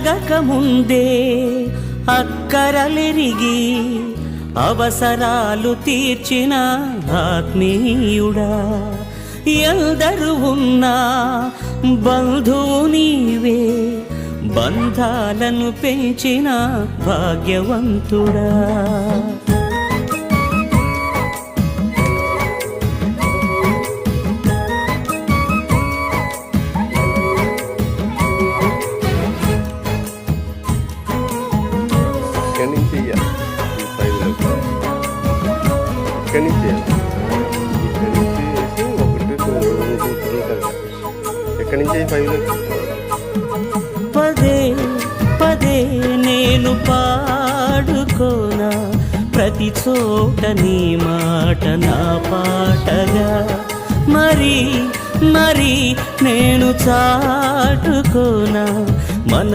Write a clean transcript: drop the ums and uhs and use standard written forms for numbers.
అడగక ముందే అక్కరలెరిగి అవసరాలు తీర్చిన ఆత్మీయుడా, ఎందరు ఉన్నా బంధువు నీవే, బంధాలను పెంచిన భాగ్యవంతుడా. పదే పదే నేను పాడుకోనా ప్రతి చోట నీ మాట నా పాటగా, మరి మరి నేను చాటుకోనా మన